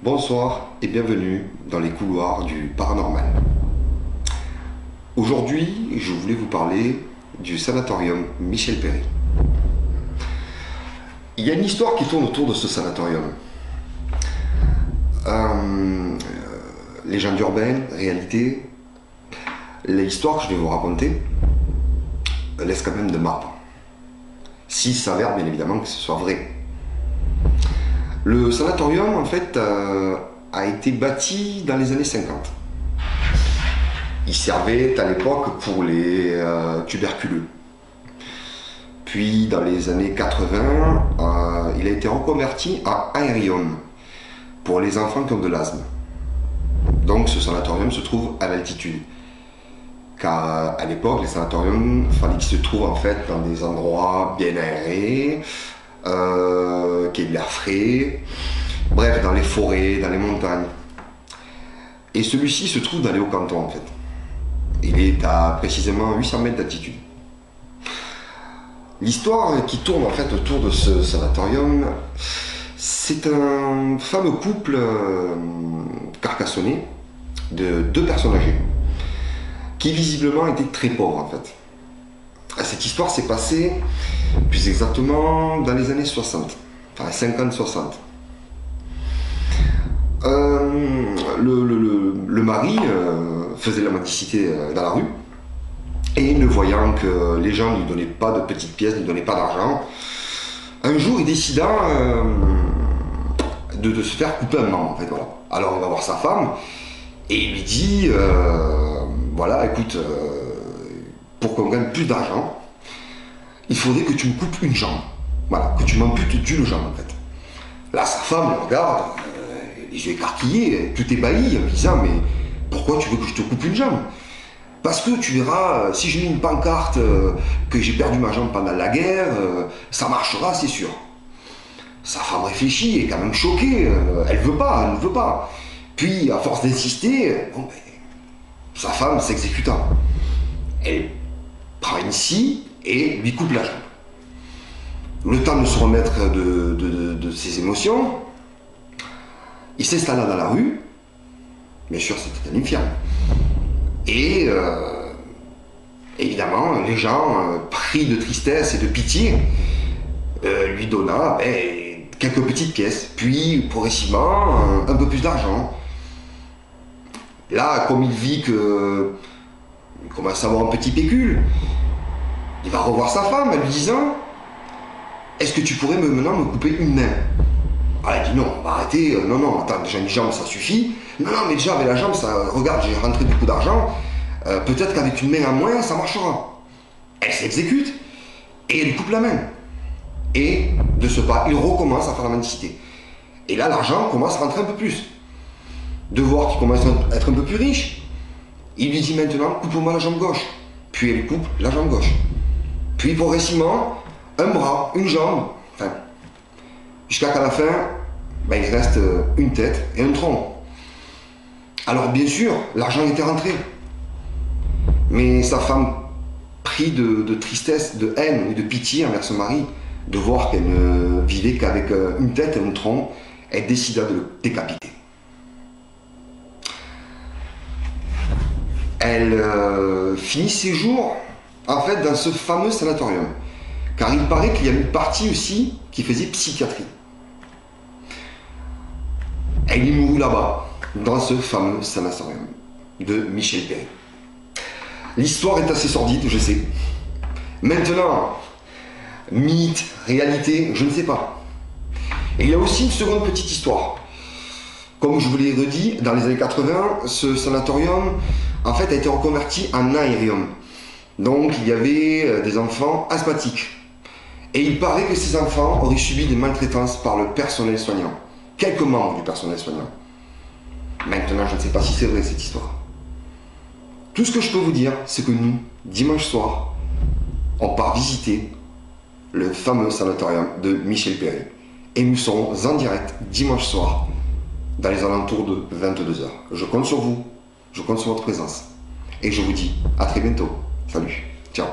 Bonsoir et bienvenue dans les couloirs du paranormal. Aujourd'hui, je voulais vous parler du sanatorium Michel Péry. Il y a une histoire qui tourne autour de ce sanatorium. Légende urbaine, réalité, l'histoire que je vais vous raconter laisse quand même de marbre. S'il s'avère bien évidemment que ce soit vrai. Le sanatorium, en fait, a été bâti dans les années 50. Il servait à l'époque pour les tuberculeux. Puis, dans les années 80, il a été reconverti en aérium pour les enfants qui ont de l'asthme. Donc, ce sanatorium se trouve à l'altitude. Car à l'époque, les sanatoriums, il fallait qu'ils se trouvent en fait dans des endroits bien aérés, qu'il y ait de l'air frais, bref, dans les forêts, dans les montagnes. Et celui-ci se trouve dans les Hauts-Cantons en fait. Il est à précisément 800 mètres d'altitude. L'histoire qui tourne en fait autour de ce sanatorium, c'est un fameux couple carcassonné de deux personnes âgées qui visiblement étaient très pauvres en fait. Cette histoire s'est passée plus exactement dans les années 60, enfin 50-60. Le mari faisait la mendicité dans la rue et ne voyant que les gens ne lui donnaient pas de petites pièces, ne lui donnaient pas d'argent, un jour il décida de se faire couper un membre en fait, voilà. Alors il va voir sa femme et il lui dit voilà, écoute, pour qu'on gagne plus d'argent, il faudrait que tu me coupes une jambe. Voilà, que tu m'amputes d'une jambe en fait. Là, sa femme le regarde, les yeux écarquillés, tout ébahi, en disant mais pourquoi tu veux que je te coupe une jambe? Parce que tu verras, si je mets une pancarte que j'ai perdu ma jambe pendant la guerre, ça marchera, c'est sûr. Sa femme réfléchit, est quand même choquée, elle veut pas, elle ne veut pas. Puis, à force d'insister, bon, ben, sa femme s'exécuta. Elle prend une scie et lui coupe la jambe. Le temps de se remettre de ses émotions, il s'installa dans la rue. Bien sûr, c'était un infirme. Et évidemment, les gens, pris de tristesse et de pitié, lui donna quelques petites pièces, puis progressivement un peu plus d'argent. Là, comme il vit qu'il commence à avoir un petit pécule, il va revoir sa femme en lui disant « Est-ce que tu pourrais maintenant me couper une main ?» Ah, elle dit « Non, on va arrêter, non, attends, déjà une jambe ça suffit. Non, mais déjà avec la jambe, ça, regarde, j'ai rentré beaucoup d'argent, peut-être qu'avec une main en moins, ça marchera. » Elle s'exécute et elle lui coupe la main. Et de ce pas, il recommence à faire la mendicité. Et là, l'argent commence à rentrer un peu plus. De voir qu'il commence à être un peu plus riche, il lui dit maintenant, coupe-moi la jambe gauche. Puis elle lui coupe la jambe gauche. Puis progressivement, un bras, une jambe, enfin, jusqu'à qu'à la fin, ben, il reste une tête et un tronc. Alors bien sûr, l'argent était rentré. Mais sa femme, prise de tristesse, de haine et de pitié envers son mari, de voir qu'elle ne vivait qu'avec une tête et un tronc, elle décida de le décapiter. Elle finit ses jours en fait dans ce fameux sanatorium, car il paraît qu'il y a une partie aussi qui faisait psychiatrie. Elle y mourut là-bas, dans ce fameux sanatorium de Michel Péry. L'histoire est assez sordide, je sais. Maintenant, mythe, réalité, je ne sais pas. Et il y a aussi une seconde petite histoire. Comme je vous l'ai redit, dans les années 80, ce sanatorium en fait a été reconverti en aérium. Donc il y avait des enfants asthmatiques. Et il paraît que ces enfants auraient subi des maltraitances par le personnel soignant. Quelques membres du personnel soignant. Maintenant, je ne sais pas si c'est vrai cette histoire. Tout ce que je peux vous dire, c'est que nous, dimanche soir, on part visiter le fameux sanatorium de Michel Péry. Et nous serons en direct dimanche soir, dans les alentours de 22h. Je compte sur vous, je compte sur votre présence. Et je vous dis à très bientôt. Salut, ciao.